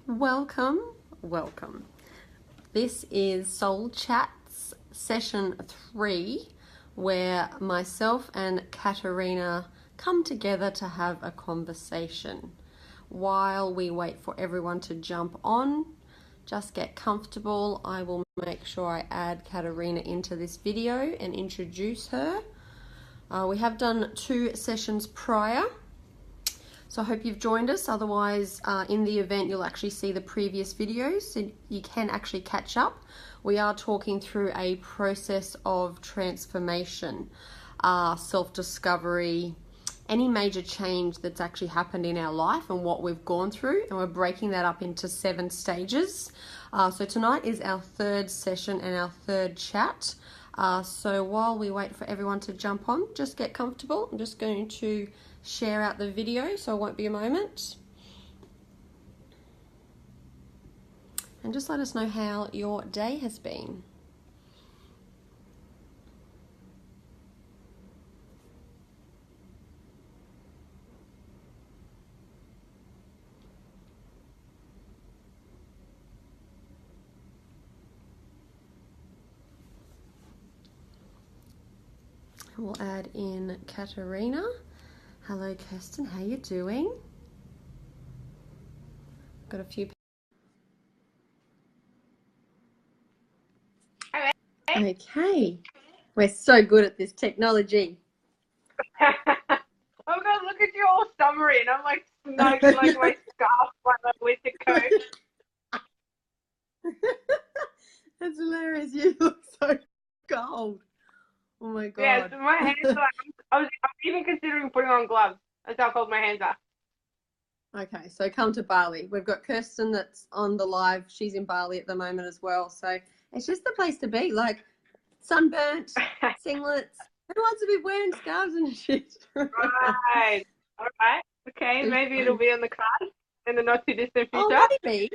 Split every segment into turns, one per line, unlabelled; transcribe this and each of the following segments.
Welcome, welcome. This is Soul Chats session 3, where myself and Katerina come together to have a conversation. While we wait for everyone to jump on, just get comfortable. I will make sure I add Katerina into this video and introduce her. We have done 2 sessions prior. So I hope you've joined us. Otherwise, in the event, you'll actually see the previous videos, so you can actually catch up. We are talking through a process of transformation, self-discovery, any major change that's actually happened in our life and what we've gone through, and we're breaking that up into 7 stages. So tonight is our 3rd session and our 3rd chat. So while we wait for everyone to jump on, just get comfortable. I'm just going to share out the video, so it won't be a moment. And just let us know how your day has been. We'll add in Katerina. Hello, Kirsten. How you doing? Got a few. Okay. We're so good at this technology.
Oh God, look at you all summery, and I'm like snug like my scarf by my winter coat.
That's hilarious. You look so cold. Oh my God.
Yeah, so my hands are like, I'm even considering putting on gloves. That's how cold my hands are.
Okay, so come to Bali. We've got Kirsten that's on the live. She's in Bali at the moment as well. So it's just the place to be. Like sunburnt, singlets. Who wants to be wearing scarves and shit?
Right. All right. Okay, maybe it'll be on the card in the not too distant future.
Oh, maybe.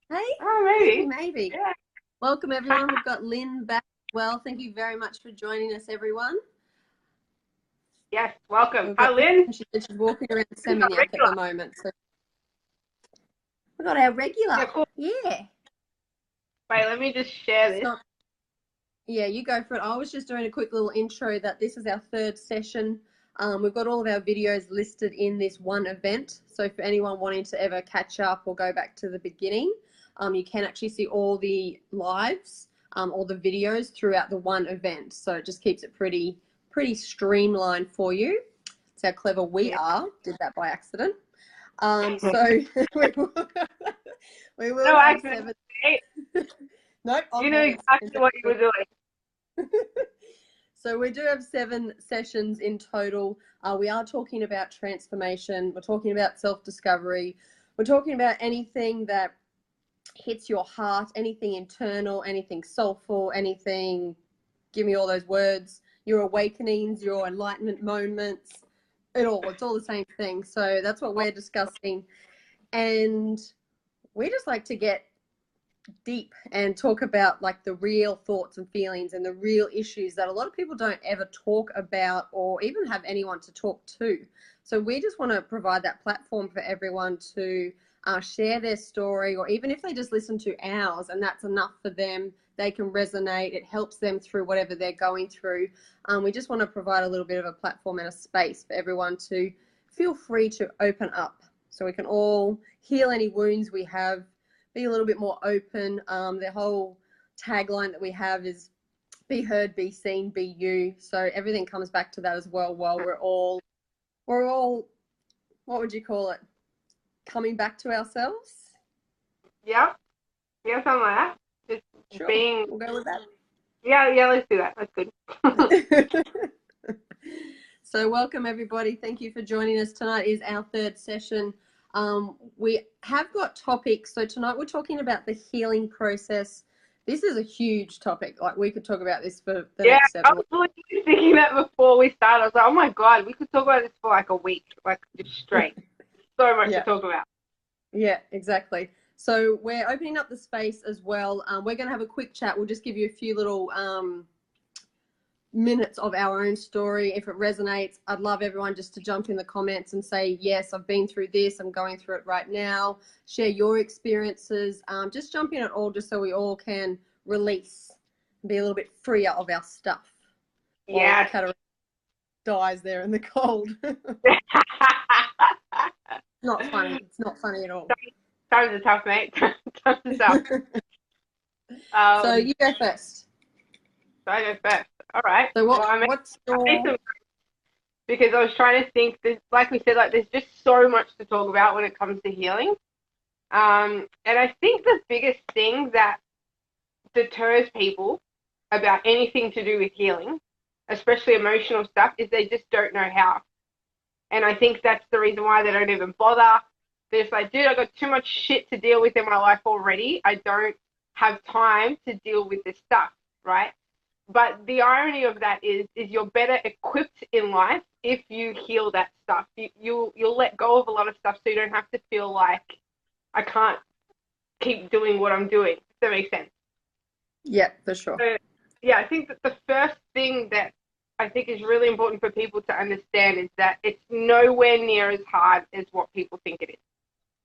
Hey?
Oh,
Maybe.
Yeah.
Welcome, everyone. We've got Lynn back as well. Thank you very much for joining us, everyone.
Yes, welcome. Hi, Lynn.
She's walking around Seminyak at the moment. So we've got our regular.
Yeah, cool.
Yeah.
Wait, let me just share this.
Yeah, you go for it. I was just doing a quick little intro that this is our 3rd session. We've got all of our videos listed in this one event. So for anyone wanting to ever catch up or go back to the beginning, you can actually see all the lives, all the videos throughout the one event. So it just keeps it pretty streamlined for you. That's how clever we are. Did that by accident. So we will
no
have
accident.
7. Nope.
You knew exactly what you were doing.
So we do have 7 sessions in total. We are talking about transformation. We're talking about self-discovery. We're talking about anything that hits your heart, anything internal, anything soulful, anything, give me all those words, your awakenings, your enlightenment moments, it's all the same thing. So that's what we're discussing. And we just like to get deep and talk about like the real thoughts and feelings and the real issues that a lot of people don't ever talk about or even have anyone to talk to. So we just want to provide that platform for everyone to share their story, or even if they just listen to ours and that's enough for them, they can resonate, it helps them through whatever they're going through. We just want to provide a little bit of a platform and a space for everyone to feel free to open up so we can all heal any wounds we have, be a little bit more open. The whole tagline that we have is be heard, be seen, be you. So everything comes back to that as well. While we're all, what would you call it? Coming back to ourselves.
Yeah, something like that. Just
sure.
Being.
We'll go with that.
Yeah, let's do that. That's good.
So welcome everybody. Thank you for joining us. Tonight is our 3rd session. We have got topics. So tonight we're talking about the healing process. This is a huge topic. Like we could talk about this for the next 7 weeks.
I was literally thinking that before we started. I was like, oh my God, we could talk about this for like a week, like just straight. So much to talk about.
Yeah, exactly. So we're opening up the space as well. We're going to have a quick chat. We'll just give you a few little minutes of our own story. If it resonates, I'd love everyone just to jump in the comments and say, yes, I've been through this, I'm going through it right now. Share your experiences. Just jump in at all, just so we all can release and be a little bit freer of our stuff.
Yeah.
Katarina dies there in the cold. Not funny. It's not funny at all.
Times are tough, mate. Times are tough.
So you go first.
So I go first. All right.
So
what's your... Because I was trying to think, like we said, like there's just so much to talk about when it comes to healing. And I think the biggest thing that deters people about anything to do with healing, especially emotional stuff, is they just don't know how. And I think that's the reason why they don't even bother. They're just like, dude, I got too much shit to deal with in my life already. I don't have time to deal with this stuff, right? But the irony of that is you're better equipped in life if you heal that stuff. You'll let go of a lot of stuff, so you don't have to feel like I can't keep doing what I'm doing. Does that make sense?
Yeah, for sure.
So, yeah, I think that the first thing that I think is really important for people to understand is that it's nowhere near as hard as what people think it is.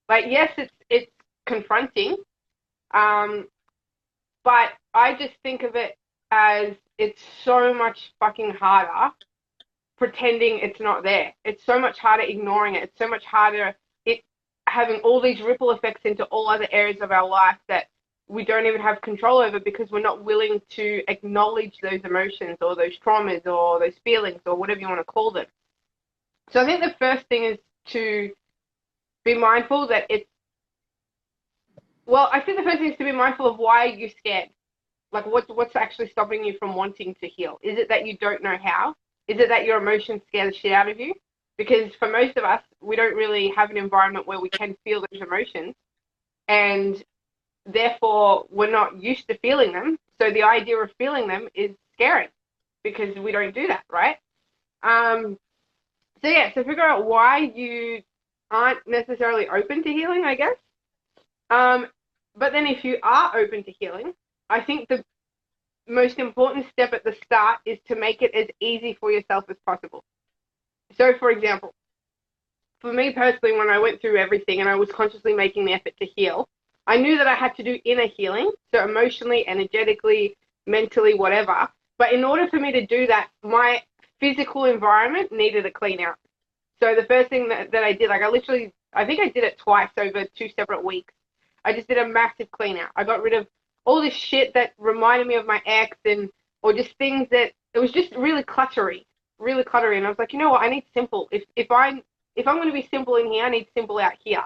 Like, yes, it's confronting, but I just think of it as it's so much fucking harder pretending it's not there. It's so much harder ignoring it. It's so much harder it having all these ripple effects into all other areas of our life that we don't even have control over because we're not willing to acknowledge those emotions or those traumas or those feelings or whatever you want to call them. So I think the first thing is to be mindful that I think the first thing is to be mindful of why you're scared. Like what's actually stopping you from wanting to heal? Is it that you don't know how? Is it that your emotions scare the shit out of you? Because for most of us, we don't really have an environment where we can feel those emotions. And therefore, we're not used to feeling them. So the idea of feeling them is scary because we don't do that, right? So figure out why you aren't necessarily open to healing, I guess. But then if you are open to healing, I think the most important step at the start is to make it as easy for yourself as possible. So, for example, for me personally, when I went through everything and I was consciously making the effort to heal, I knew that I had to do inner healing, so emotionally, energetically, mentally, whatever. But in order for me to do that, my physical environment needed a clean out. So the first thing that I did, like I think I did it twice over 2 separate weeks. I just did a massive clean out. I got rid of all this shit that reminded me of my ex or just things that, it was just really cluttery. And I was like, you know what, I need simple. If I'm going to be simple in here, I need simple out here.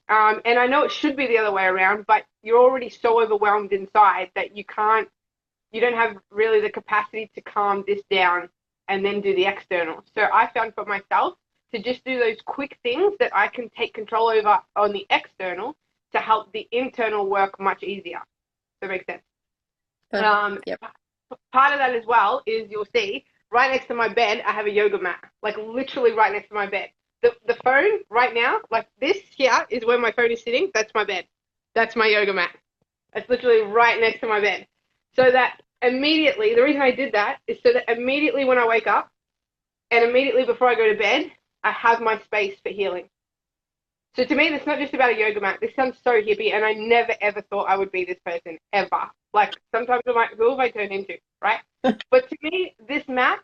And I know it should be the other way around, but you're already so overwhelmed inside that you don't have really the capacity to calm this down and then do the external. So I found for myself to just do those quick things that I can take control over on the external to help the internal work much easier. Does that make sense?
Yep.
Part of that as well is you'll see right next to my bed, I have a yoga mat, like literally right next to my bed. The phone right now, like this here is where my phone is sitting. That's my bed. That's my yoga mat. It's literally right next to my bed. So that immediately, the reason I did that is so that immediately when I wake up and immediately before I go to bed, I have my space for healing. So to me, it's not just about a yoga mat. This sounds so hippie, and I never, ever thought I would be this person, ever. Like, sometimes I'm like, who have I turned into, right? But to me, this mat,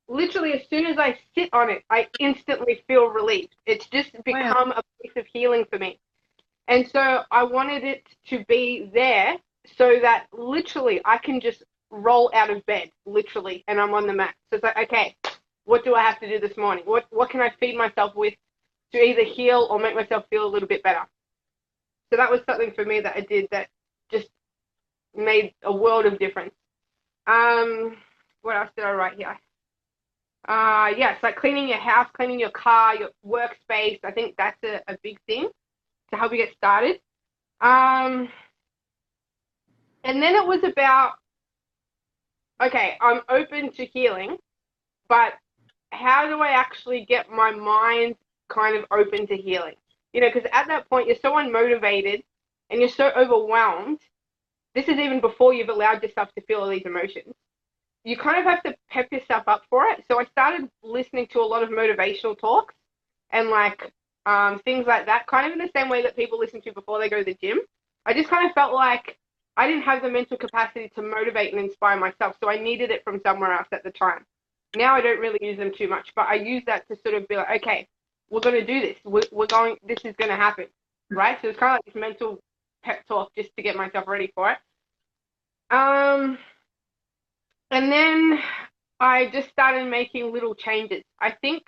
literally as soon as I sit on it, I instantly feel relief. It's just become a place of healing for me. And so I wanted it to be there so that literally I can just roll out of bed, literally, and I'm on the mat. So it's like, okay, what do I have to do this morning? What can I feed myself with to either heal or make myself feel a little bit better? So that was something for me that I did that just made a world of difference. What else did I write here? It's like cleaning your house, cleaning your car, your workspace. I think that's a big thing to help you get started. And then it was about, okay, I'm open to healing, but how do I actually get my mind kind of open to healing? You know, because at that point, you're so unmotivated and you're so overwhelmed. This is even before you've allowed yourself to feel all these emotions. you kind of have to pep yourself up for it. So I started listening to a lot of motivational talks and like things like that, kind of in the same way that people listen to before they go to the gym. I just kind of felt like I didn't have the mental capacity to motivate and inspire myself, so I needed it from somewhere else at the time. Now I don't really use them too much, but I use that to sort of be like, okay, we're going to do this. We're going, this is going to happen, right? So it's kind of like this mental pep talk just to get myself ready for it. And then I just started making little changes. I think,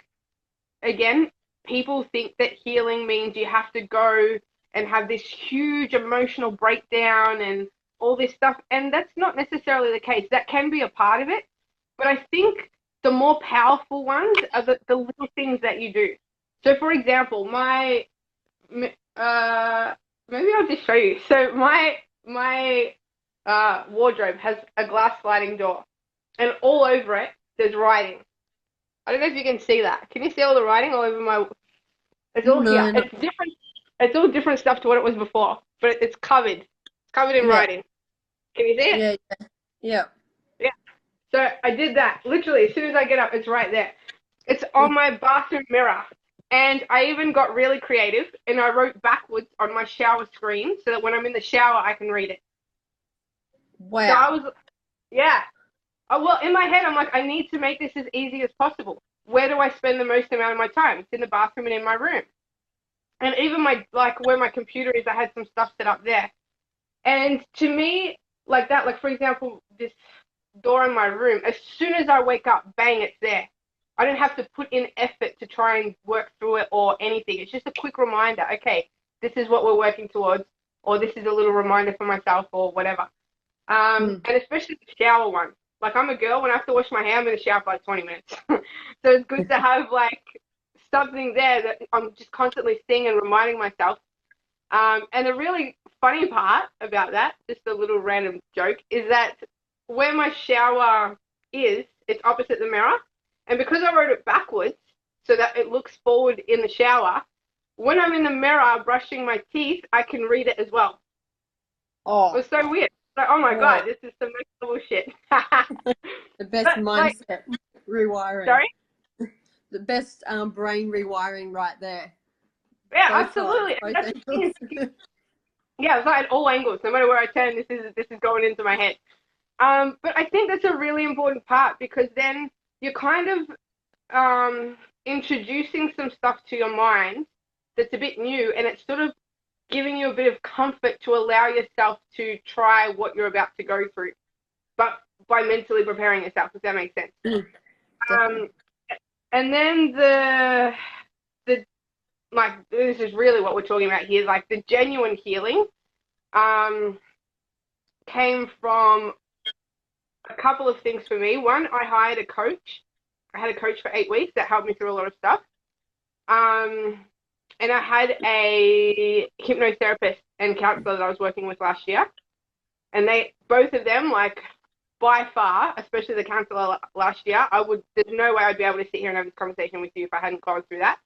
again, people think that healing means you have to go and have this huge emotional breakdown and all this stuff. And that's not necessarily the case. That can be a part of it. But I think the more powerful ones are the little things that you do. So, for example, maybe I'll just show you. So my wardrobe has a glass sliding door, and all over it there's writing. I don't know if you can see that. Can you see all the writing all over my? It's all
No,
here.
no.
It's different. It's all different stuff to what it was before, but it's covered. It's covered in
Yeah,
writing. Can you see it?
yeah, yeah, yeah.
Yeah. So I did that. Literally, as soon as I get up, it's right there. It's on my bathroom mirror. And I even got really creative and I wrote backwards on my shower screen so that when I'm in the shower, I can read it. So I
Wow.
was, yeah. Oh, well, in my head, I'm like, I need to make this as easy as possible. Where do I spend the most amount of my time? It's in the bathroom and in my room. And even like where my computer is, I had some stuff set up there. And to me, like that, like for example, this door in my room, as soon as I wake up, bang, it's there. I don't have to put in effort to try and work through it or anything. It's just a quick reminder, okay, this is what we're working towards, or this is a little reminder for myself or whatever.
Mm.
And especially the shower one. Like I'm a girl, when I have to wash my hair, I'm in the shower for like 20 minutes. So it's good to have like something there that I'm just constantly seeing and reminding myself. And the really funny part about that, just a little random joke, is that where my shower is, it's opposite the mirror. And because I wrote it backwards so that it looks forward in the shower, when I'm in the mirror brushing my teeth, I can read it as well. It
Oh,
was so weird. Like, oh my
wow.
God, this is some next level shit.
The best
But like,
mindset rewiring.
sorry?
The best brain rewiring right there.
Yeah,
Both sides,
absolutely. And
both
that's the thing
angles.
is, yeah, it's like at all angles. No matter where I turn, this is going into my head. But I think that's a really important part because then you're kind of introducing some stuff to your mind that's a bit new, and it's sort of giving you a bit of comfort to allow yourself to try what you're about to go through, but by mentally preparing yourself, if that makes sense.
Mm, definitely.
Um, and then the like this is really what we're talking about here, like the genuine healing um, came from a couple of things for me. One, I hired a coach. I had a coach for 8 weeks that helped me through a lot of stuff. And I had a hypnotherapist and counselor that I was working with last year. And they, both of them, like by far, especially the counselor last year, there's no way I'd be able to sit here and have this conversation with you if I hadn't gone through that.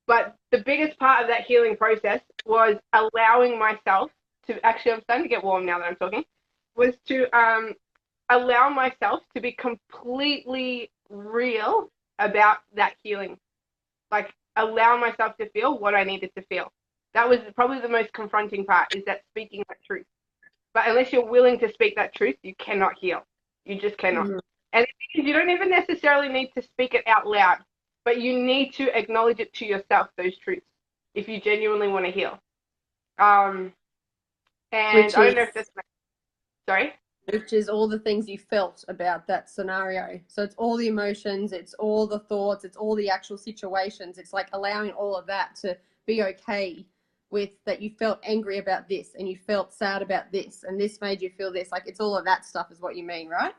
But the biggest part of that healing process was allowing myself to, actually, I'm starting to get warm now that I'm talking, was to allow myself to be completely real about that healing. Like, allow myself to feel what I needed to feel. That was probably the most confronting part, is that speaking that truth. But unless you're willing to speak that truth, you cannot heal. You just cannot.
Mm.
And you don't even necessarily need to speak it out loud, but you need to acknowledge it to yourself, those truths, if you genuinely want to heal. And
Which
I don't
is
know if that's, sorry?
which is all the things you felt about that scenario. So it's all the emotions, it's all the thoughts, it's all the actual situations. It's like allowing all of that to be okay with that you felt angry about this and you felt sad about this and this made you feel this. Like it's all of that stuff is what you mean, right?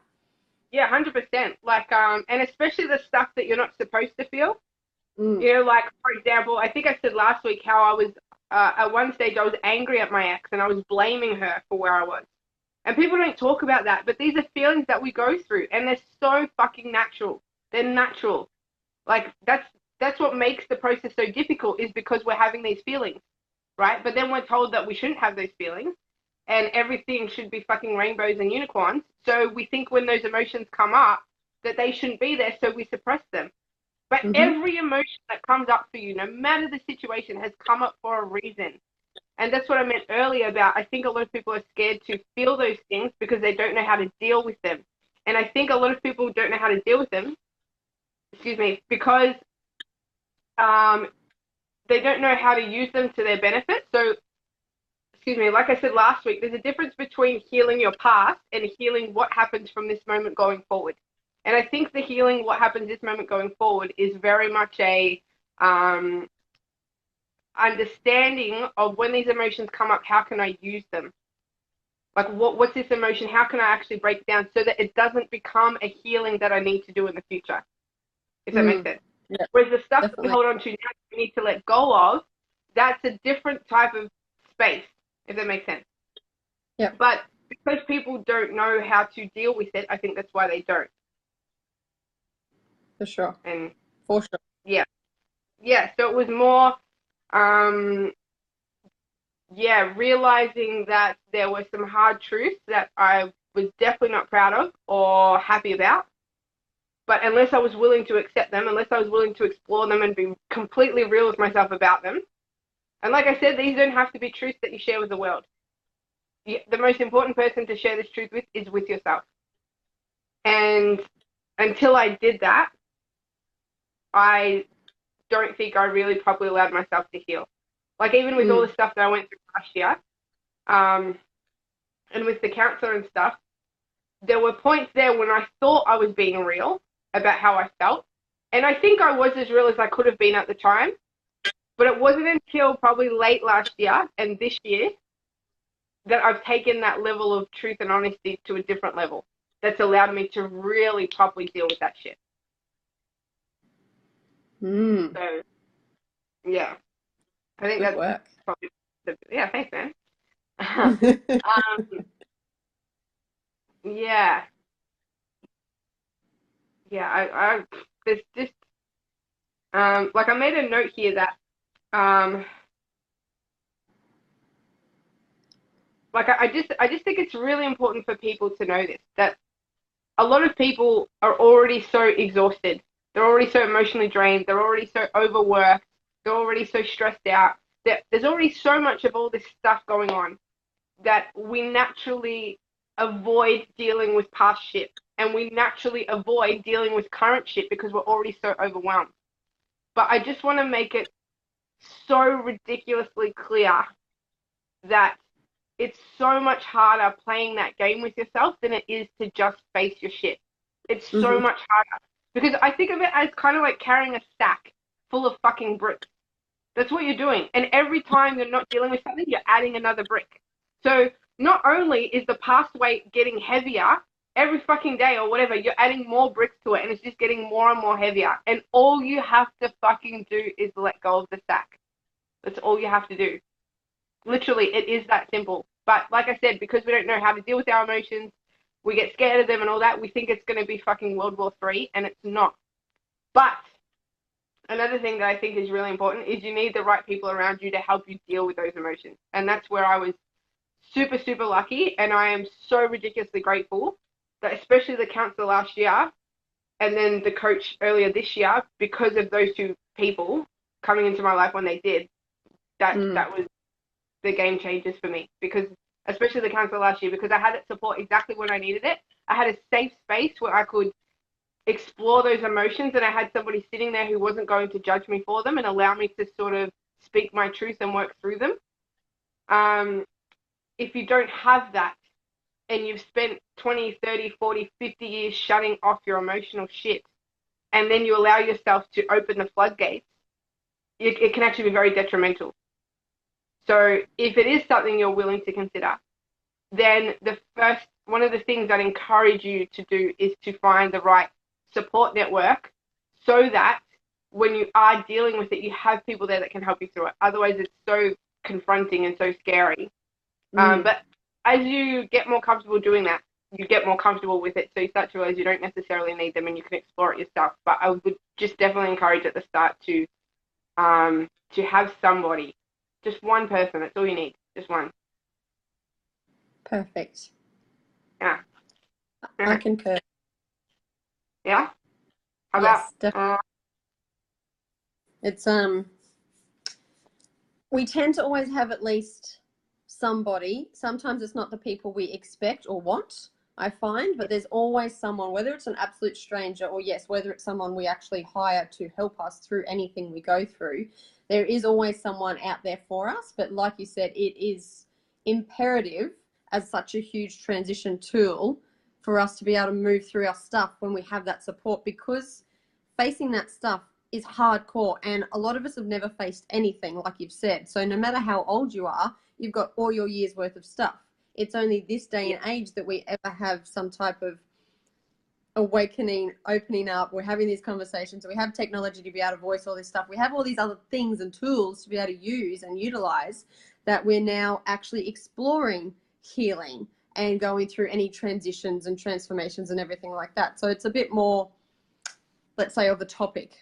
Yeah, 100%. Like, and especially the stuff that you're not supposed to feel.
Mm.
You know, like, for example, I think I said last week how I was, at one stage, I was angry at my ex and I was blaming her for where I was. And people don't talk about that, but these are feelings that we go through, and they're so fucking natural. They're natural. Like, that's what makes the process so difficult, is because we're having these feelings, right? But then we're told that we shouldn't have those feelings. and everything should be fucking rainbows and unicorns. So we think when those emotions come up that they shouldn't be there, so we suppress them. But
Mm-hmm.
every emotion that comes up for you, no matter the situation, has come up for a reason. And that's what I meant earlier about, I think a lot of people are scared to feel those things because they don't know how to deal with them. And I think a lot of people don't know how to deal with them, because they don't know how to use them to their benefit. So, like I said last week, there's a difference between healing your past and healing what happens from this moment going forward. And I think the healing what happens this moment going forward is very much a understanding of when these emotions come up, how can I use them? Like, what's this emotion? How can I actually break it down so that it doesn't become a healing that I need to do in the future? If that makes sense.
Yeah,
Whereas the stuff that we
definitely.
hold on to now, we need to let go of, that's a different type of space, if that makes sense.
Yeah.
But because people don't know how to deal with it, I think that's why they don't.
For sure.
And
For sure.
yeah, so it was more, realizing that there were some hard truths that I was definitely not proud of or happy about. But unless I was willing to accept them, unless I was willing to explore them and be completely real with myself about them, and like I said, these don't have to be truths that you share with the world. The most important person to share this truth with is with yourself. And until I did that, I don't think I really properly allowed myself to heal. Like, even with all the stuff that I went through last year, and with the counselor and stuff, there were points there when I thought I was being real about how I felt. And I think I was as real as I could have been at the time. But it wasn't until probably late last year and this year that I've taken that level of truth and honesty to a different level that's allowed me to really properly deal with that shit. So, yeah. I think
Good
that's
work.
probably yeah, thanks, man. Yeah. Yeah, I there's just like, I made a note here that like, I just think it's really important for people to know this, that a lot of people are already so exhausted. They're already so emotionally drained. They're already so overworked. They're already so stressed out. There's already so much of all this stuff going on that we naturally avoid dealing with past shit. And we naturally avoid dealing with current shit because we're already so overwhelmed. But I just want to make it so ridiculously clear that it's so much harder playing that game with yourself than it is to just face your shit. It's so much harder. Because I think of it as kind of like carrying a sack full of fucking bricks. That's what you're doing. And every time you're not dealing with something, you're adding another brick. So not only is the past weight getting heavier every fucking day or whatever, you're adding more bricks to it and it's just getting more and more heavier. And all you have to fucking do is let go of the sack. That's all you have to do. Literally, it is that simple. But like I said, because we don't know how to deal with our emotions, we get scared of them and all that, we think it's going to be fucking World War III, and it's not. But another thing that I think is really important is you need the right people around you to help you deal with those emotions. And that's where I was super, super lucky, and I am so ridiculously grateful that especially the counselor last year and then the coach earlier this year, because of those two people coming into my life when they did, that was the game changers for me. Because especially the counselor last year, because I had that support exactly when I needed it. I had a safe space where I could explore those emotions, and I had somebody sitting there who wasn't going to judge me for them and allow me to sort of speak my truth and work through them. If you don't have that and you've spent 20, 30, 40, 50 years shutting off your emotional shit, and then you allow yourself to open the floodgates, it can actually be very detrimental. So if it is something you're willing to consider, then one of the things I'd encourage you to do is to find the right support network so that when you are dealing with it, you have people there that can help you through it. Otherwise, it's so confronting and so scary. But as you get more comfortable doing that, you get more comfortable with it. So you start to realize you don't necessarily need them and you can explore it yourself. But I would just definitely encourage at the start to have somebody, just one person. That's all you need, just one.
Perfect.
Yeah.
I concur.
Yeah. How
Yes,
about
definitely. It's we tend to always have at least somebody. Sometimes it's not the people we expect or want, I find, but there's always someone, whether it's an absolute stranger or, yes, whether it's someone we actually hire to help us through anything we go through, there is always someone out there for us. But like you said, it is imperative as such a huge transition tool for us to be able to move through our stuff when we have that support, because facing that stuff is hardcore, and a lot of us have never faced anything like you've said. So no matter how old you are, you've got all your years worth of stuff. It's only this day and age that we ever have some type of awakening, opening up. We're having these conversations. We have technology to be able to voice all this stuff. We have all these other things and tools to be able to use and utilize, that we're now actually exploring healing and going through any transitions and transformations and everything like that. So it's a bit more, let's say, of a topic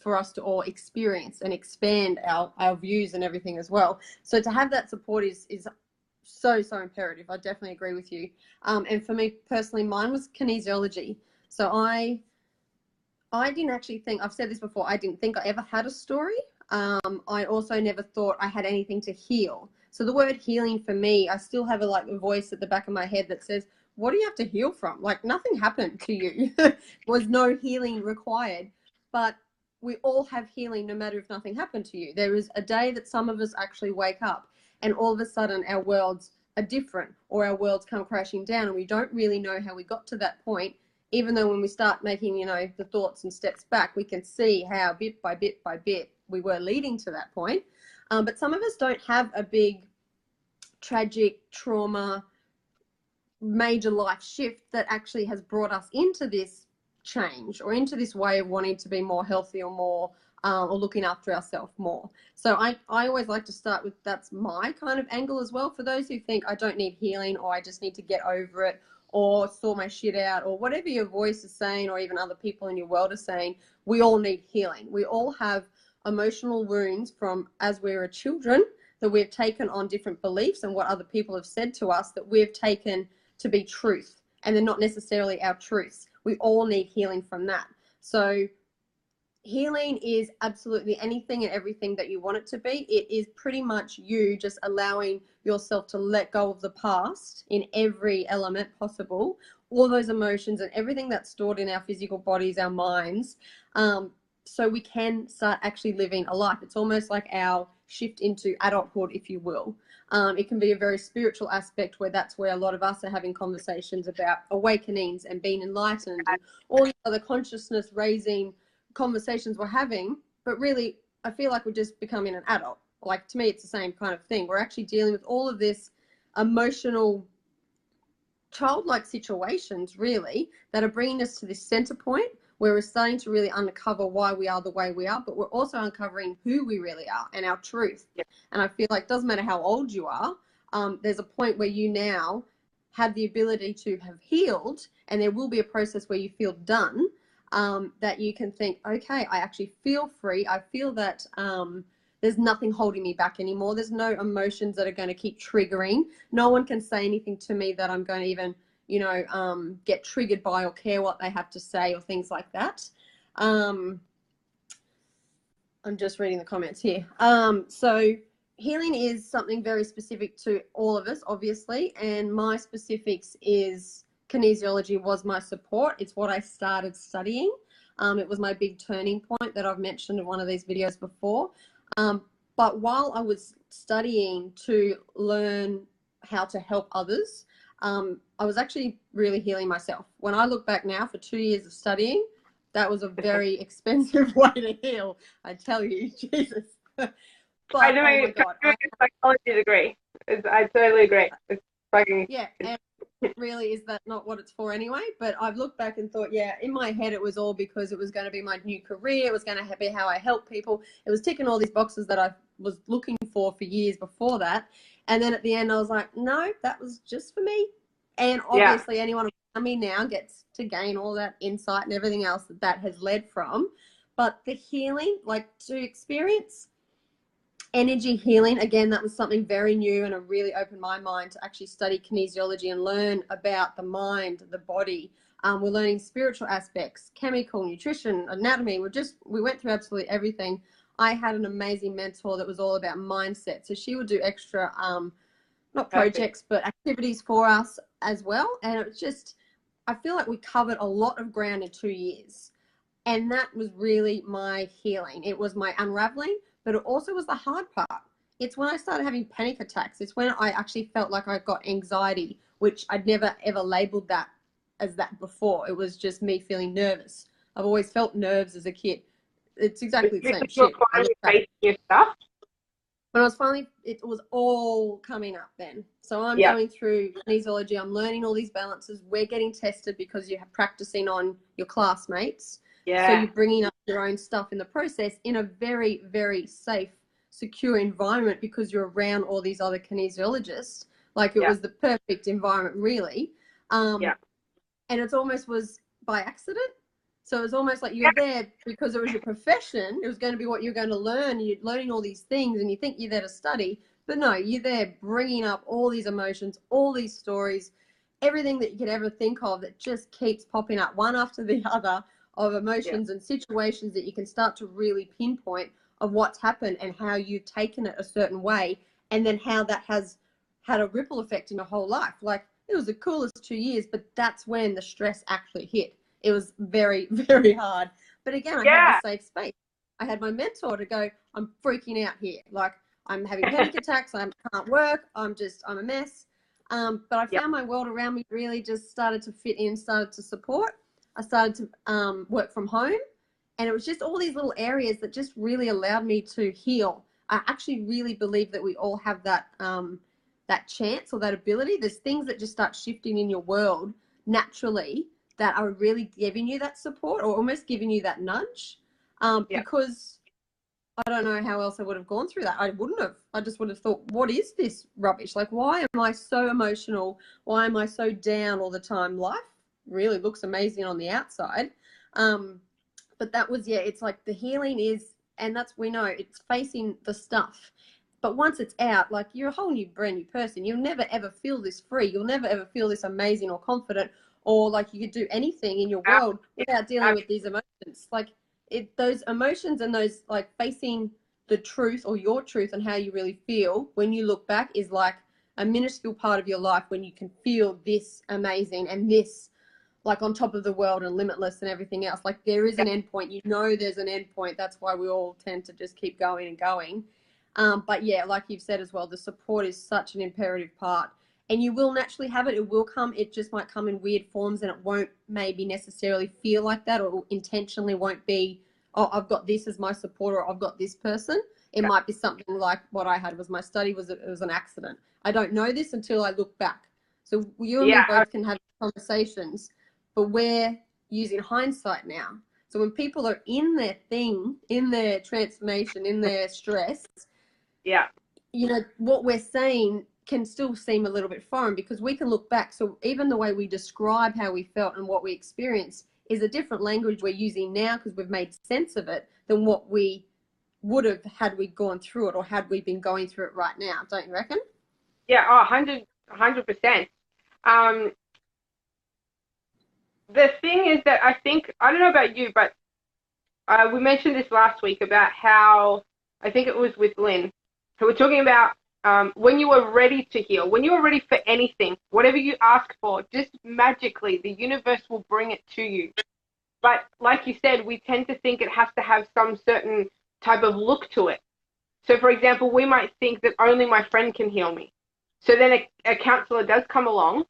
for us to all experience and expand our views and everything as well. So to have that support is so imperative. I definitely agree with you. And for me personally, mine was kinesiology. So I didn't actually think, I've said this before, I didn't think I ever had a story. I also never thought I had anything to heal. So the word healing for me, I still have a voice at the back of my head that says, what do you have to heal from? Like, nothing happened to you. Was no healing required. But we all have healing no matter if nothing happened to you. There is a day that some of us actually wake up and all of a sudden our worlds are different, or our worlds come crashing down, and we don't really know how we got to that point, even though when we start making, the thoughts and steps back, we can see how bit by bit by bit we were leading to that point. But some of us don't have a big tragic trauma, major life shift that actually has brought us into this change or into this way of wanting to be more healthy or more or looking after ourselves more. So I always like to start with, that's my kind of angle as well. For those who think I don't need healing, or I just need to get over it, or sort my shit out, or whatever your voice is saying, or even other people in your world are saying, we all need healing. We all have emotional wounds from as we were children that we've taken on different beliefs and what other people have said to us that we've taken to be truth, and they're not necessarily our truths. We all need healing from that. So healing is absolutely anything and everything that you want it to be. It is pretty much you just allowing yourself to let go of the past in every element possible, all those emotions and everything that's stored in our physical bodies, our minds, so we can start actually living a life. It's almost like our shift into adulthood, if you will. It can be a very spiritual aspect, where that's where a lot of us are having conversations about awakenings and being enlightened and all the other consciousness raising conversations we're having. But really, I feel like we're just becoming an adult. Like, to me, it's the same kind of thing. We're actually dealing with all of this emotional, childlike situations, really, that are bringing us to this center point where we're starting to really uncover why we are the way we are, but we're also uncovering who we really are and our truth.
Yeah.
And I feel like it doesn't matter how old you are, there's a point where you now have the ability to have healed, and there will be a process where you feel done, that you can think, okay, I actually feel free. I feel that there's nothing holding me back anymore. There's no emotions that are going to keep triggering. No one can say anything to me that I'm going to even get triggered by or care what they have to say or things like that. I'm just reading the comments here. So healing is something very specific to all of us, obviously, and my specifics is kinesiology was my support. It's what I started studying. It was my big turning point that I've mentioned in one of these videos before. But while I was studying to learn how to help others, I was actually really healing myself. When I look back now, for 2 years of studying, that was a very expensive way to heal, I tell you, Jesus. But
I know,
oh my God,
a psychology degree. I totally agree. It's fucking,
yeah, and really, is that not what it's for anyway? But I've looked back and thought, yeah, in my head it was all because it was going to be my new career. It was going to be how I help people. It was ticking all these boxes that I was looking for years before that. And then at the end I was like, no, that was just for me. And obviously anyone around me now gets to gain all that insight and everything else that has led from. But the healing, like, to experience Energy healing, again, that was something very new, and it really opened my mind to actually study kinesiology and learn about the mind, the body. We're learning spiritual aspects, chemical, nutrition, anatomy. We went through absolutely everything. I had an amazing mentor that was all about mindset. So she would do extra, not projects, but activities for us as well. And it was just, I feel like we covered a lot of ground in 2 years. And that was really my healing. It was my unraveling, but it also was the hard part. It's when I started having panic attacks. It's when I actually felt like I got anxiety, which I'd never ever labeled that as that before. It was just me feeling nervous. I've always felt nerves as a kid. It's exactly the same shit.
Finally facing your stuff.
When I was finally, it was all coming up then. So I'm going through kinesiology. I'm learning all these balances. We're getting tested because you're practicing on your classmates.
Yeah.
So you're bringing up your own stuff in the process in a very, very safe, secure environment because you're around all these other kinesiologists. Like it was the perfect environment, really. And it almost was by accident. So it was almost like you're there because it was your profession. It was going to be what you're going to learn. You're learning all these things and you think you're there to study. But no, you're there bringing up all these emotions, all these stories, everything that you could ever think of that just keeps popping up one after the other of emotions and situations that you can start to really pinpoint of what's happened and how you've taken it a certain way, and then how that has had a ripple effect in your whole life. Like, it was the coolest 2 years, but that's when the stress actually hit. It was very, very hard. But again, I had the safe space. I had my mentor to go, I'm freaking out here. Like, I'm having panic attacks. I can't work. I'm a mess. But I found my world around me really just started to fit in, started to support. I started to work from home, and it was just all these little areas that just really allowed me to heal. I actually really believe that we all have that that chance or that ability. There's things that just start shifting in your world naturally that are really giving you that support or almost giving you that nudge. Because I don't know how else I would have gone through that. I wouldn't have. I just would have thought, what is this rubbish? Like, why am I so emotional? Why am I so down all the time? Life really looks amazing on the outside. But that was, it's like the healing is, and we know it's facing the stuff. But once it's out, like, you're a whole new, brand new person. You'll never, ever feel this free. You'll never, ever feel this amazing or confident or like you could do anything in your world without dealing with these emotions. Like, those emotions and those, like, facing the truth or your truth and how you really feel when you look back is like a minuscule part of your life when you can feel this amazing and this, like, on top of the world and limitless and everything else. Like, there is an end point. You know there's an end point. That's why we all tend to just keep going and going. But yeah, like you've said as well, the support is such an imperative part. And you will naturally have it. It will come. It just might come in weird forms, and it won't maybe necessarily feel like that, or intentionally won't be, oh, I've got this as my support, or I've got this person. It might be something like what I had was my study was an accident. I don't know this until I look back. So you and me both can have conversations, but we're using hindsight now. So when people are in their thing, in their transformation, in their stress, you know, what we're saying can still seem a little bit foreign because we can look back. So even the way we describe how we felt and what we experienced is a different language we're using now because we've made sense of it than what we would have had we gone through it or had we been going through it right now. Don't you reckon?
Yeah, 100%. The thing is that I think, I don't know about you, but we mentioned this last week about how, I think it was with Lynn. So we're talking about when you are ready to heal, when you are ready for anything, whatever you ask for, just magically the universe will bring it to you. But like you said, we tend to think it has to have some certain type of look to it. So for example, we might think that only my friend can heal me. So then a counselor does come along,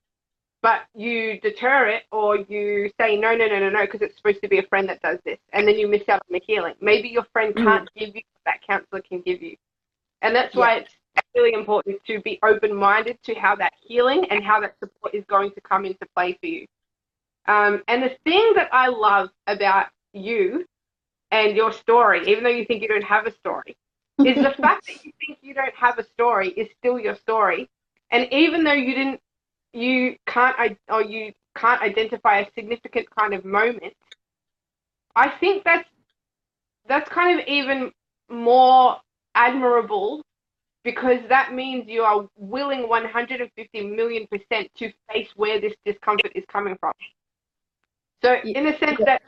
but you deter it or you say, no, because it's supposed to be a friend that does this. And then you miss out on the healing. Maybe your friend can't give you what that counselor can give you. And that's why it's really important to be open-minded to how that healing and how that support is going to come into play for you. And the thing that I love about you and your story, even though you think you don't have a story, is the fact that you think you don't have a story is still your story. And even though you can't identify a significant kind of moment, I think that's kind of even more admirable because that means you are willing 150 million% to face where this discomfort is coming from. So in a sense that,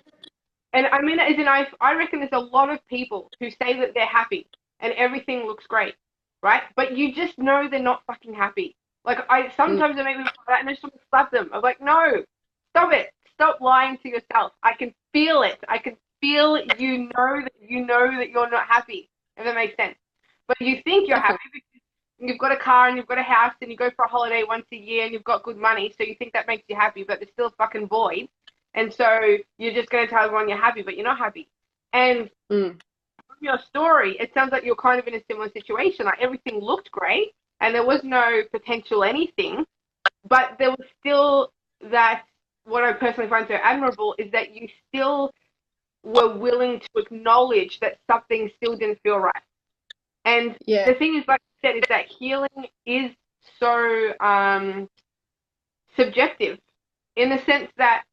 and I mean it as in I reckon there's a lot of people who say that they're happy and everything looks great, right? But you just know they're not fucking happy. Like sometimes I make me that and I just want to slap them. I'm like, no, stop it. Stop lying to yourself. I can feel it. I can feel you know that you're not happy, if that makes sense. But you think you're happy because you've got a car and you've got a house and you go for a holiday once a year and you've got good money, so you think that makes you happy, but there's still a fucking void. And so you're just going to tell everyone you're happy, but you're not happy. And from your story, it sounds like you're kind of in a similar situation. Like everything looked great and there was no potential anything, but there was still that, what I personally find so admirable is that you still were willing to acknowledge that something still didn't feel right. And the thing is, like I said, is that healing is so subjective in the sense that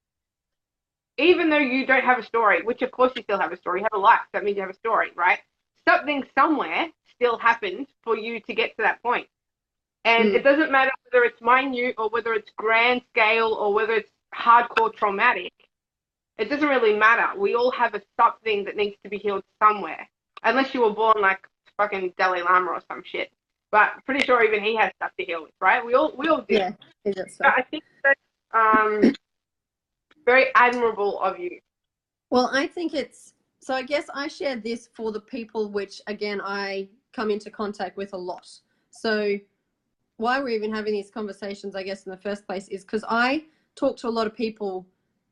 even though you don't have a story, which of course you still have a story, you have a life, that means you have a story, right? Something somewhere still happened for you to get to that point. And it doesn't matter whether it's minute or whether it's grand scale or whether it's hardcore traumatic. It doesn't really matter. We all have something that needs to be healed somewhere. Unless you were born like fucking Dalai Lama or some shit. But pretty sure even he has stuff to heal with, right? We all do.
Yeah, is it so?
I think that's very admirable of you.
Well, I think so I guess I share this for the people which, again, I come into contact with a lot. So why we're even having these conversations, I guess, in the first place is because I talk to a lot of people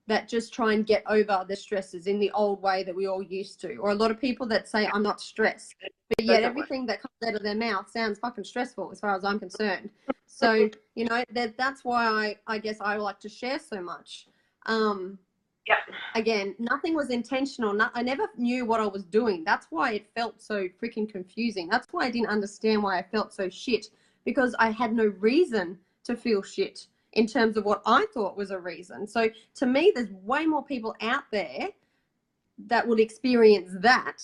that just try and get over the stresses in the old way that we all used to, or a lot of people that say, I'm not stressed, but yet everything that comes out of their mouth sounds fucking stressful as far as I'm concerned. So, you know, that's why I guess I like to share so much. Again, nothing was intentional. I never knew what I was doing. That's why it felt so freaking confusing. That's why I didn't understand why I felt so shit, because I had no reason to feel shit in terms of what I thought was a reason. So to me, there's way more people out there that would experience that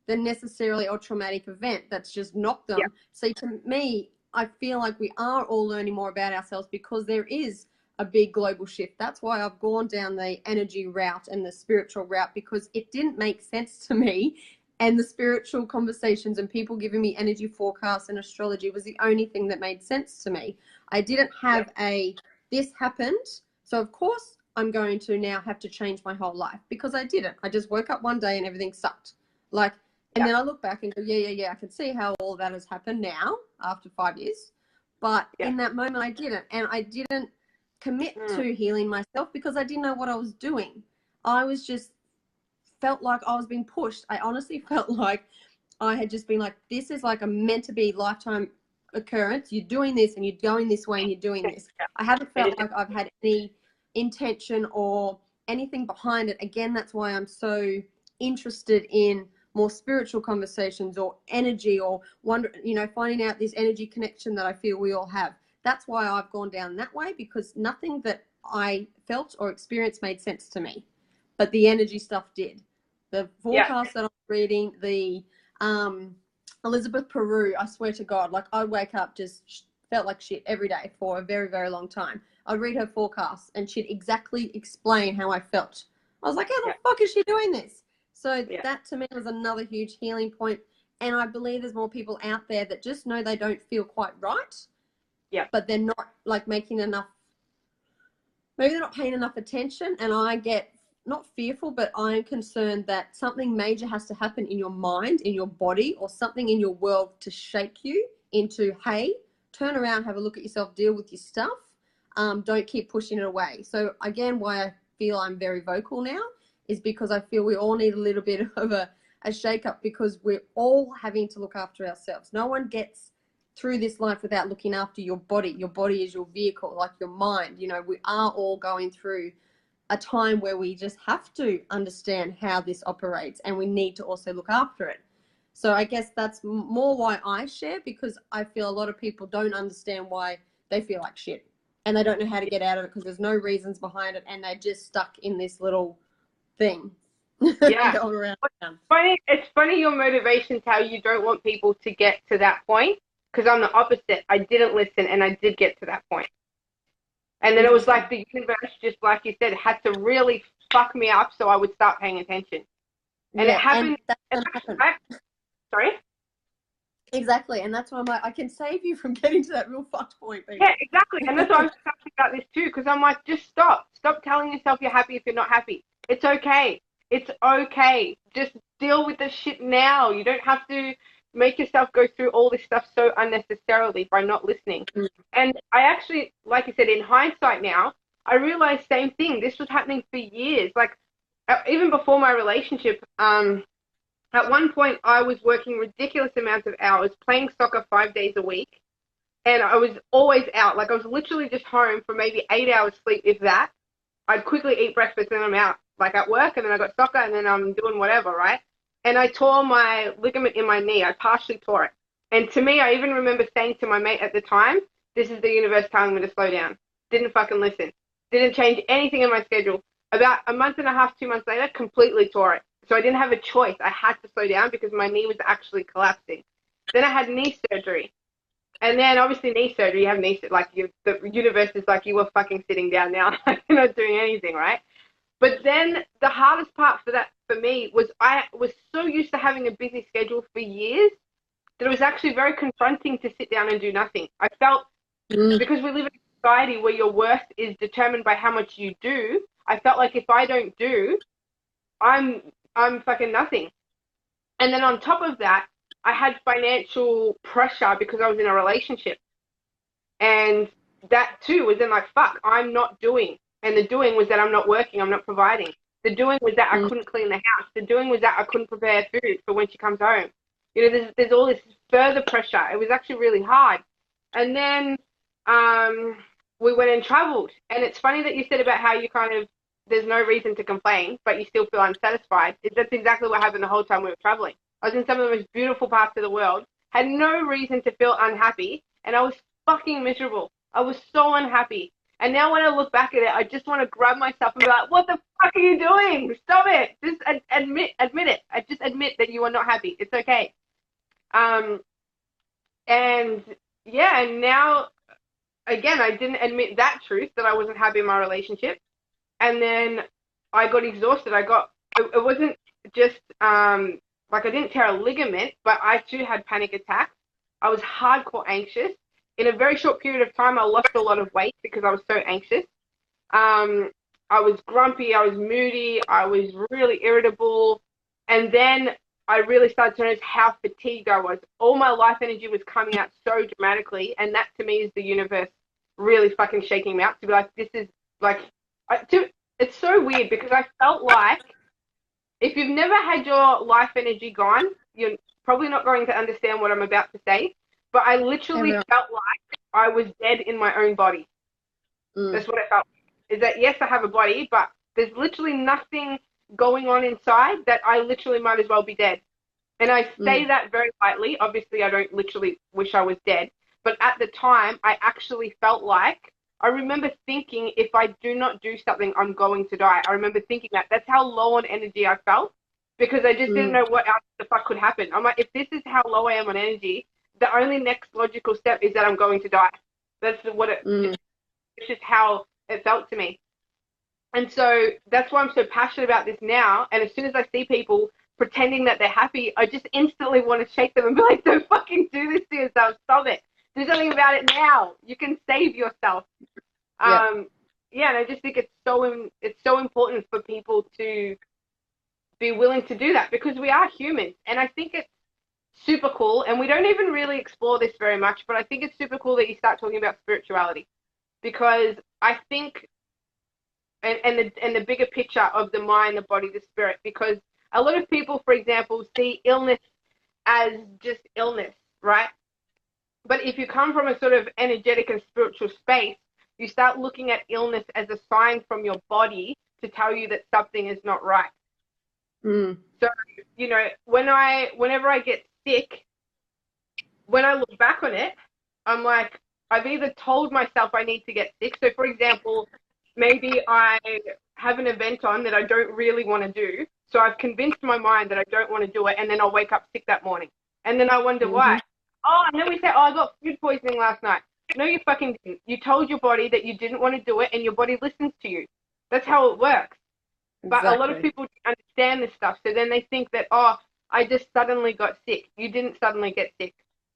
than necessarily a traumatic event that's just knocked them. So to me, I feel like we are all learning more about ourselves because there is a big global shift. That's why I've gone down the energy route and the spiritual route, because it didn't make sense to me. And the spiritual conversations and people giving me energy forecasts and astrology was the only thing that made sense to me. I didn't have this happened, so of course I'm going to now have to change my whole life, because I didn't. I just woke up one day and everything sucked. Like, and then I look back and go, yeah, I can see how all that has happened now after 5 years. But in that moment I didn't. And I didn't commit to healing myself because I didn't know what I was doing. I was just felt like I was being pushed. I honestly felt like I had just been like, this is like a meant to be lifetime occurrence. You're doing this and you're going this way and you're doing this. I haven't felt like I've had any intention or anything behind it. Again, that's why I'm so interested in more spiritual conversations or energy, or finding out this energy connection that I feel we all have. That's why I've gone down that way, because nothing that I felt or experienced made sense to me, but the energy stuff did. The forecast that I'm reading, the Elizabeth Peru, I swear to God, like I wake up just felt like shit every day for a very, very long time. I'd read her forecast and she'd exactly explain how I felt. I was like, how the fuck is she doing this? So that to me was another huge healing point. And I believe there's more people out there that just know they don't feel quite right. Yeah. But they're not like making enough, maybe they're not paying enough attention. And I get not fearful, but I'm concerned that something major has to happen in your mind, in your body, or something in your world to shake you into, hey, turn around, have a look at yourself, deal with your stuff. Don't keep pushing it away. So again, why I feel I'm very vocal now is because I feel we all need a little bit of a shake up, because we're all having to look after ourselves. No one gets through this life without looking after your body. Your body is your vehicle, like your mind. You know, we are all going through a time where we just have to understand how this operates, and we need to also look after it. So I guess that's more why I share, because I feel a lot of people don't understand why they feel like shit, and they don't know how to get out of it because there's no reasons behind it, and they're just stuck in this little thing.
Yeah.
Going around town.
It's funny your motivations, how you don't want people to get to that point. Because I'm the opposite. I didn't listen and I did get to that point. And then it was like the universe, just like you said, had to really fuck me up so I would start paying attention. And
Yeah,
it happened.
and that's gonna happen.
Sorry?
Exactly, and that's why I'm like, I can save you from getting to that real fucked point. Baby.
Yeah, exactly. And that's why I'm talking about this too, because I'm like, just stop. Stop telling yourself you're happy if you're not happy. It's okay. It's okay. Just deal with the shit now. You don't have to make yourself go through all this stuff so unnecessarily by not listening.
Mm.
And I actually, like I said, in hindsight now, I realized same thing. This was happening for years. Like even before my relationship, at one point I was working ridiculous amounts of hours, playing soccer 5 days a week. And I was always out. Like I was literally just home for maybe 8 hours sleep, if that. I'd quickly eat breakfast and I'm out, like at work, and then I got soccer, and then I'm doing whatever, right? And I tore my ligament in my knee. I partially tore it. And to me, I even remember saying to my mate at the time, this is the universe telling me to slow down. Didn't fucking listen. Didn't change anything in my schedule. About a month and a half, 2 months later, completely tore it. So I didn't have a choice. I had to slow down because my knee was actually collapsing. Then I had knee surgery. And then obviously knee surgery, you have knee surgery, like the universe is like, you were fucking sitting down now. You're not doing anything, right? But then the hardest part for me was I was so used to having a busy schedule for years that it was actually very confronting to sit down and do nothing. I felt, because we live in a society where your worth is determined by how much you do, I felt like if I don't do, I'm fucking nothing. And then on top of that, I had financial pressure because I was in a relationship. And that too was then like, fuck, I'm not doing. And the doing was that I'm not working, I'm not providing. The doing was that I couldn't clean the house. The doing was that I couldn't prepare food for when she comes home. You know, there's all this further pressure. It was actually really hard. And then we went and traveled. And it's funny that you said about how you kind of, there's no reason to complain, but you still feel unsatisfied. That's exactly what happened the whole time we were traveling. I was in some of the most beautiful parts of the world, had no reason to feel unhappy, and I was fucking miserable. I was so unhappy. And now when I look back at it, I just want to grab myself and be like, what the fuck are you doing? Stop it. Just admit it. I just admit that you are not happy. It's okay. And yeah, and now, again, I didn't admit that truth, that I wasn't happy in my relationship. And then I got exhausted. It wasn't just, like I didn't tear a ligament, but I too had panic attacks. I was hardcore anxious. In a very short period of time, I lost a lot of weight because I was so anxious. I was grumpy. I was moody. I was really irritable. And then I really started to notice how fatigued I was. All my life energy was coming out so dramatically. And that to me is the universe really fucking shaking me out to be like, this is like, it's so weird because I felt like, if you've never had your life energy gone, you're probably not going to understand what I'm about to say. But I literally felt like I was dead in my own body. That's what I felt. Is that, yes, I have a body, but there's literally nothing going on inside, that I literally might as well be dead. And I say that very lightly. Obviously, I don't literally wish I was dead. But at the time, I actually felt like, I remember thinking, if I do not do something, I'm going to die. I remember thinking that. That's how low on energy I felt, because I just didn't know what else the fuck could happen. I'm like, if this is how low I am on energy, the only next logical step is that I'm going to die. That's what it's just how it felt to me. And so that's why I'm so passionate about this now. And as soon as I see people pretending that they're happy, I just instantly want to shake them and be like, don't fucking do this to yourself. Stop it. Do something about it now. You can save yourself. Yeah, and I just think it's so important for people to be willing to do that, because we are humans. And I think it's super cool, and we don't even really explore this very much, but I think it's super cool that you start talking about spirituality, because I think, and the bigger picture of the mind, the body, the spirit, because a lot of people, for example, see illness as just illness, right? But if you come from a sort of energetic and spiritual space, you start looking at illness as a sign from your body to tell you that something is not right. So, you know, whenever I get sick, when I look back on it, I'm like, I've either told myself I need to get sick. So, for example, maybe I have an event on that I don't really want to do. So I've convinced my mind that I don't want to do it, and then I'll wake up sick that morning. And then I wonder
Mm-hmm.
why. Oh, and then we say, oh, I got food poisoning last night. No, you fucking didn't. You told your body that you didn't want to do it, and your body listens to you. That's how it works. But a lot of
Exactly.
people don't understand this stuff. So then they think that, oh, I just suddenly got sick. You didn't suddenly get sick.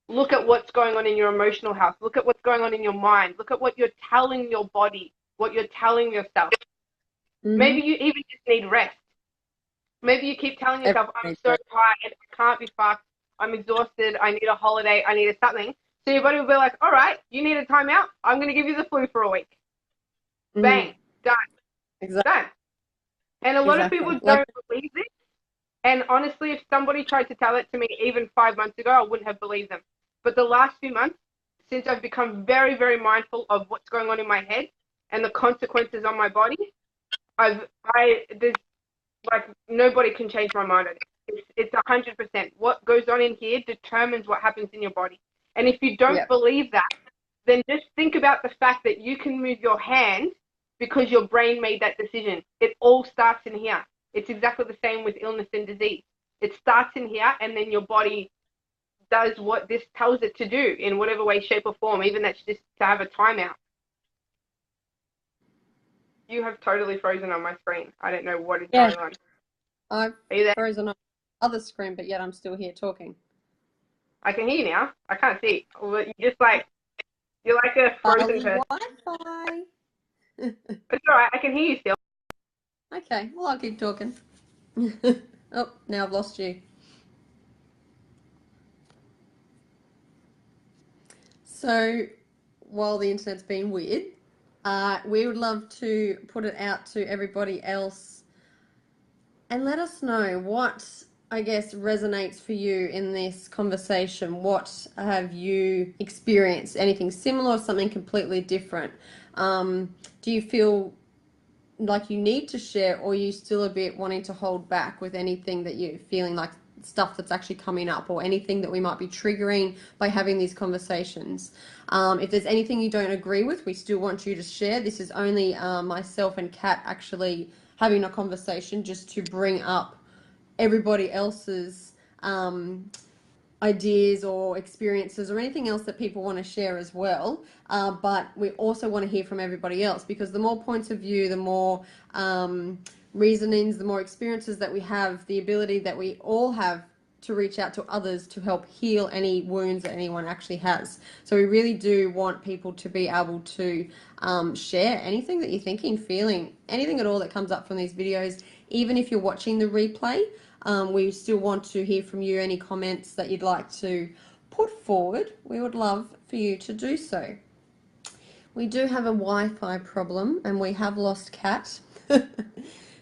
Look at what's going on in your emotional health. Look at what's going on in your mind. Look at what you're telling your body, what you're telling yourself.
Mm-hmm.
Maybe you even just need rest. Maybe you keep telling yourself, I'm
Everything's
so
right.
tired, I can't be fucked, I'm exhausted, I need a holiday, I need a something. So your body will be like, all right, you need a timeout. I'm going to give you the flu for a week.
Mm-hmm.
Bang, done,
Exactly.
done. And a lot of people
Exactly. Like,
don't believe this. And honestly, if somebody tried to tell it to me even 5 months ago, I wouldn't have believed them. But the last few months, since I've become very, very mindful of what's going on in my head and the consequences on my body, there's like nobody can change my mind on it. It's 100%. What goes on in here determines what happens in your body. And if you don't
yeah.
believe that, then just think about the fact that you can move your hand because your brain made that decision. It all starts in here. It's exactly the same with illness and disease. It starts in here, and then your body does what this tells it to do in whatever way, shape, or form, even that's just to have a timeout. You have totally frozen on my screen. I don't know what is
Yeah.
going on.
I've
Are you there?
frozen on the other screen, but yet I'm still here talking.
I can hear you now. I can't see. You just like, you're like a frozen
Bali
person.
Wi-Fi.
It's all right. I can hear you still.
Okay, well, I'll keep talking. Oh, now I've lost you. So, while the internet's been weird, we would love to put it out to everybody else and let us know what, I guess, resonates for you in this conversation. What have you experienced? Anything similar or something completely different? Do you feel like you need to share, or are you still a bit wanting to hold back with anything that you're feeling like stuff that's actually coming up, or anything that we might be triggering by having these conversations? If there's anything you don't agree with, we still want you to share. This is only myself and Kat actually having a conversation just to bring up everybody else's ideas or experiences or anything else that people want to share as well. But we also want to hear from everybody else, because the more points of view, the more reasonings, the more experiences that we have, the ability that we all have to reach out to others to help heal any wounds that anyone actually has. So we really do want people to be able to share anything that you're thinking, feeling, anything at all that comes up from these videos, even if you're watching the replay. We still want to hear from you. Any comments that you'd like to put forward, we would love for you to do so. We do have a Wi-Fi problem and we have lost Kat.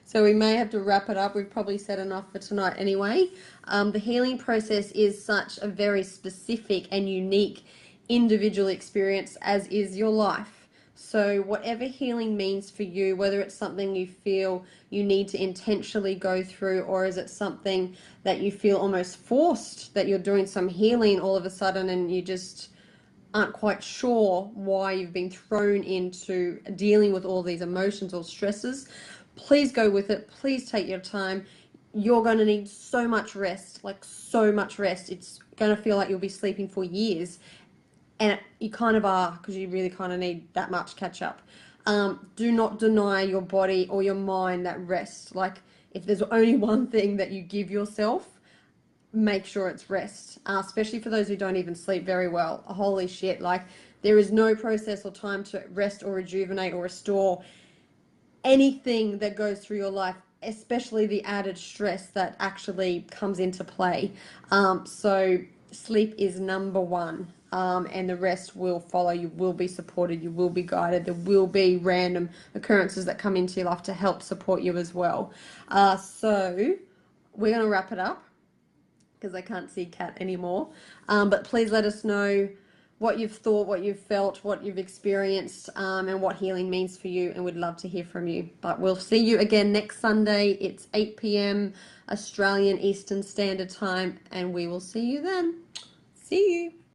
So we may have to wrap it up. We've probably said enough for tonight anyway. The healing process is such a very specific and unique individual experience, as is your life. So whatever healing means for you, whether it's something you feel you need to intentionally go through, or is it something that you feel almost forced that you're doing some healing all of a sudden and you just aren't quite sure why you've been thrown into dealing with all these emotions or stresses, please go with it. Please take your time. You're going to need so much rest, like so much rest. It's going to feel like you'll be sleeping for years. And you kind of are, because you really kind of need that much catch up. Do not deny your body or your mind that rest. Like, if there's only one thing that you give yourself, make sure it's rest, especially for those who don't even sleep very well. Holy shit, like, there is no process or time to rest or rejuvenate or restore anything that goes through your life, especially the added stress that actually comes into play. So sleep is number one, and the rest will follow. You will be supported, you will be guided, there will be random occurrences that come into your life to help support you as well. So we're going to wrap it up because I can't see Kat anymore. But please let us know what you've thought, what you've felt, what you've experienced, and what healing means for you, and we'd love to hear from you. But we'll see you again next Sunday. It's 8 p.m. Australian Eastern Standard Time, and we will see you then. See you.